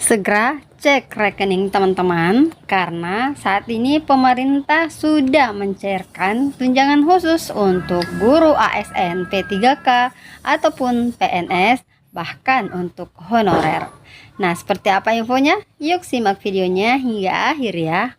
Segera cek rekening teman-teman, karena saat ini pemerintah sudah mencairkan tunjangan khusus untuk guru ASN P3K ataupun PNS, bahkan untuk honorer. Nah, seperti apa infonya? Yuk simak videonya hingga akhir ya.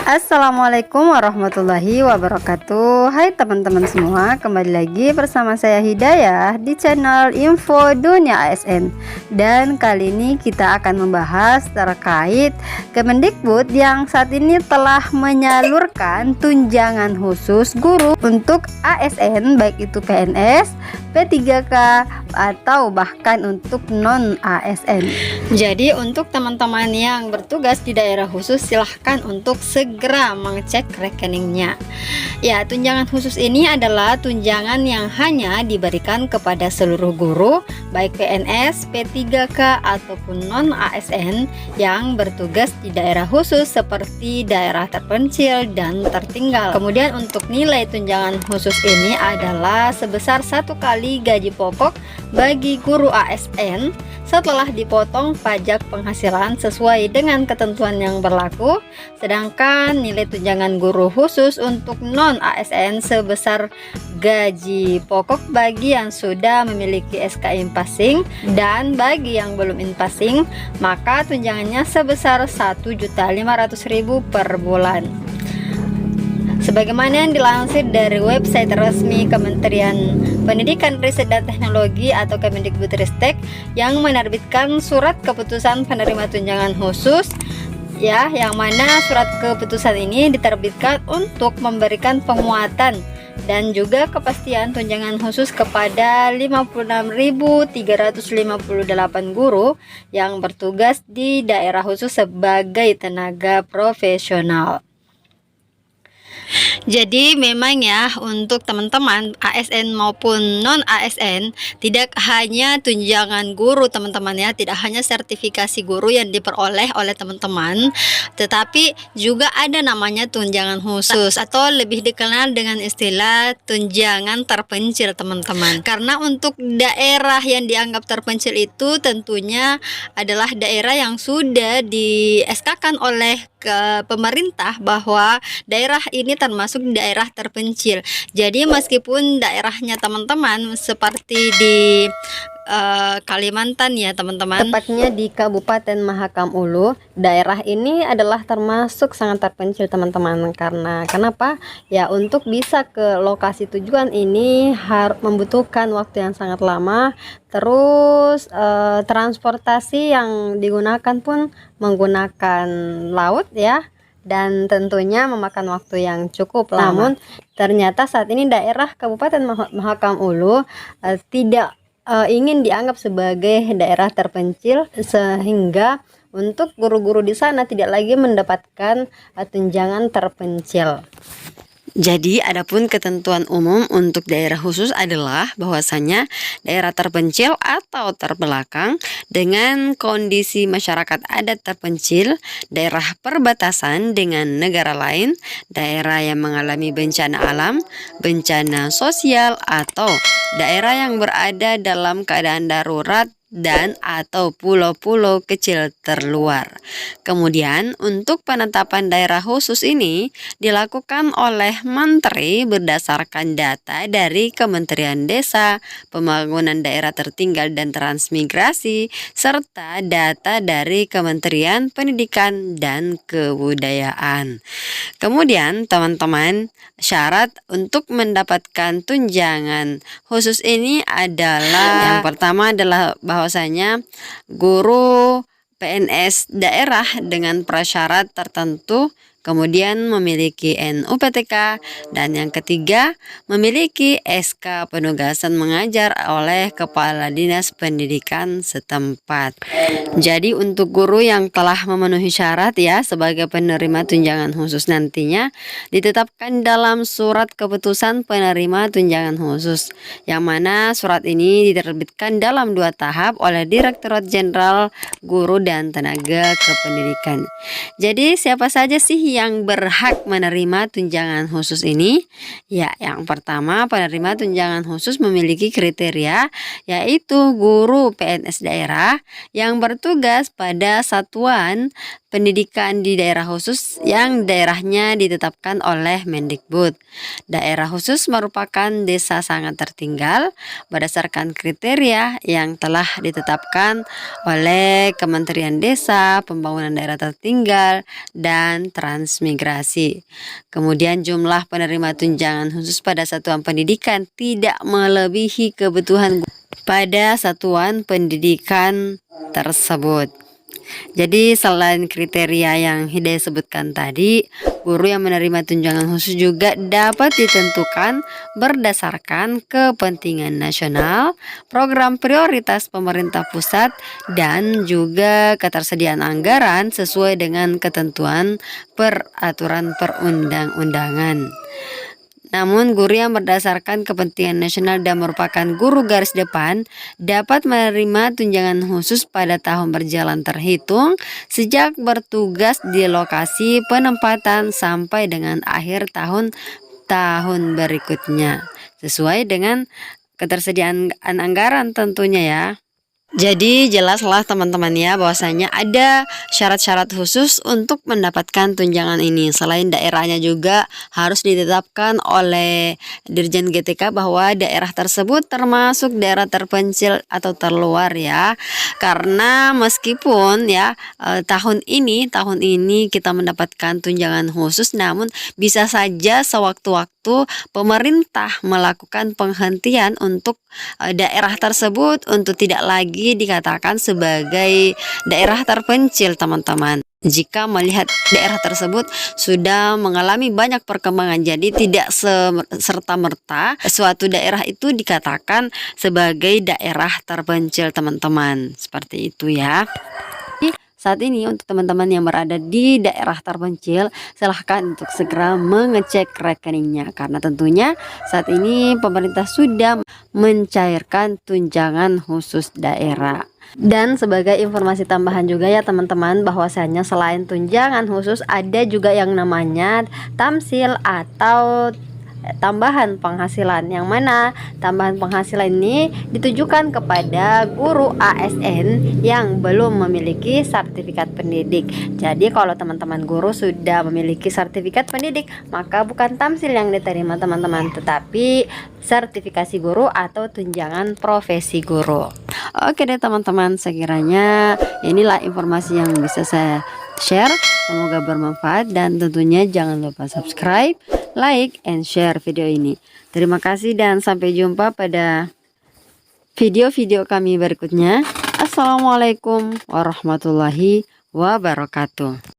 Assalamualaikum warahmatullahi wabarakatuh. Hai teman-teman semua, kembali lagi bersama saya Hidayah di channel Info Dunia ASN. Dan kali ini kita akan membahas terkait Kemendikbud yang saat ini telah menyalurkan tunjangan khusus guru untuk ASN, baik itu PNS, P3K atau bahkan untuk non ASN. Jadi untuk teman-teman yang bertugas di daerah khusus, silahkan untuk segera mengecek rekeningnya. Ya, tunjangan khusus ini adalah tunjangan yang hanya diberikan kepada seluruh guru, baik PNS, P3K ataupun non ASN yang bertugas di daerah khusus seperti daerah terpencil dan tertinggal. Kemudian untuk nilai tunjangan khusus ini adalah sebesar 1 kali gaji pokok bagi guru ASN setelah dipotong pajak penghasilan sesuai dengan ketentuan yang berlaku, sedangkan nilai tunjangan guru khusus untuk non ASN sebesar gaji pokok bagi yang sudah memiliki SK Inpassing, dan bagi yang belum Inpassing maka tunjangannya sebesar 1.500.000 per bulan. Sebagaimana yang dilansir dari website resmi Kementerian Pendidikan, Riset dan Teknologi atau Kemendikbudristek yang menerbitkan surat keputusan penerima tunjangan khusus, ya, yang mana surat keputusan ini diterbitkan untuk memberikan penguatan dan juga kepastian tunjangan khusus kepada 56.358 guru yang bertugas di daerah khusus sebagai tenaga profesional. Jadi memang ya, untuk teman-teman ASN maupun non ASN tidak hanya tunjangan guru teman-teman ya, tidak hanya sertifikasi guru yang diperoleh oleh teman-teman, tetapi juga ada namanya tunjangan khusus atau lebih dikenal dengan istilah tunjangan terpencil teman-teman. Karena untuk daerah yang dianggap terpencil itu tentunya adalah daerah yang sudah di SK-kan oleh ke pemerintah bahwa daerah ini termasuk daerah terpencil. Jadi meskipun daerahnya teman-teman seperti di Kalimantan ya teman-teman, tepatnya di Kabupaten Mahakam Ulu, daerah ini adalah termasuk sangat terpencil teman-teman. Karena kenapa? Ya, untuk bisa ke lokasi tujuan ini harus membutuhkan waktu yang sangat lama. Terus transportasi yang digunakan pun menggunakan laut ya, dan tentunya memakan waktu yang cukup lama. Namun ternyata saat ini daerah Kabupaten Mahakam Ulu tidak ingin dianggap sebagai daerah terpencil, sehingga untuk guru-guru di sana tidak lagi mendapatkan tunjangan terpencil. Jadi adapun ketentuan umum untuk daerah khusus adalah bahwasanya daerah terpencil atau terbelakang dengan kondisi masyarakat adat terpencil, daerah perbatasan dengan negara lain, daerah yang mengalami bencana alam, bencana sosial, atau daerah yang berada dalam keadaan darurat dan atau pulau-pulau kecil terluar. Kemudian untuk penetapan daerah khusus ini dilakukan oleh Menteri berdasarkan data dari Kementerian Desa, Pembangunan Daerah Tertinggal dan Transmigrasi, serta data dari Kementerian Pendidikan dan Kebudayaan. Kemudian teman-teman, syarat untuk mendapatkan tunjangan khusus ini adalah yang pertama adalah bahwasanya guru PNS daerah dengan prasyarat tertentu, kemudian memiliki NUPTK, dan yang ketiga memiliki SK penugasan mengajar oleh Kepala Dinas Pendidikan setempat. Jadi untuk guru yang telah memenuhi syarat ya sebagai penerima tunjangan khusus nantinya ditetapkan dalam surat keputusan penerima tunjangan khusus, yang mana surat ini diterbitkan dalam 2 tahap oleh Direktorat Jenderal Guru dan Tenaga Kependidikan. Jadi siapa saja sih yang berhak menerima tunjangan khusus ini? Ya, yang pertama, penerima tunjangan khusus memiliki kriteria, yaitu guru PNS daerah yang bertugas pada satuan pendidikan di daerah khusus yang daerahnya ditetapkan oleh Mendikbud. Daerah khusus merupakan desa sangat tertinggal berdasarkan kriteria yang telah ditetapkan oleh Kementerian Desa, Pembangunan Daerah Tertinggal, dan Transmigrasi. Kemudian jumlah penerima tunjangan khusus pada satuan pendidikan tidak melebihi kebutuhan pada satuan pendidikan tersebut. Jadi selain kriteria yang Hidayah sebutkan tadi, guru yang menerima tunjangan khusus juga dapat ditentukan berdasarkan kepentingan nasional, program prioritas pemerintah pusat, dan juga ketersediaan anggaran sesuai dengan ketentuan peraturan perundang-undangan. Namun, guru yang berdasarkan kepentingan nasional dan merupakan guru garis depan dapat menerima tunjangan khusus pada tahun berjalan terhitung sejak bertugas di lokasi penempatan sampai dengan akhir tahun berikutnya, sesuai dengan ketersediaan anggaran tentunya ya. Jadi jelaslah teman-teman ya bahwasanya ada syarat-syarat khusus untuk mendapatkan tunjangan ini. Selain daerahnya juga harus ditetapkan oleh Dirjen GTK bahwa daerah tersebut termasuk daerah terpencil atau terluar ya. Karena meskipun ya tahun ini kita mendapatkan tunjangan khusus, namun bisa saja sewaktu-waktu pemerintah melakukan penghentian untuk daerah tersebut untuk tidak lagi dikatakan sebagai daerah terpencil teman-teman. Jika melihat daerah tersebut sudah mengalami banyak perkembangan, jadi tidak serta-merta suatu daerah itu dikatakan sebagai daerah terpencil teman-teman. Seperti itu ya. Saat ini untuk teman-teman yang berada di daerah terpencil, silahkan untuk segera mengecek rekeningnya karena tentunya saat ini pemerintah sudah mencairkan tunjangan khusus daerah. Dan sebagai informasi tambahan juga ya teman-teman, bahwasanya selain tunjangan khusus ada juga yang namanya tamsil atau tambahan penghasilan, yang mana tambahan penghasilan ini ditujukan kepada guru ASN yang belum memiliki sertifikat pendidik. Jadi kalau teman-teman guru sudah memiliki sertifikat pendidik, maka bukan tamsil yang diterima teman-teman, tetapi sertifikasi guru atau tunjangan profesi guru. Oke deh teman-teman, sekiranya inilah informasi yang bisa saya share. Semoga bermanfaat dan tentunya jangan lupa subscribe, like, and share video ini. Terima kasih dan sampai jumpa pada video-video kami berikutnya. Assalamualaikum warahmatullahi wabarakatuh.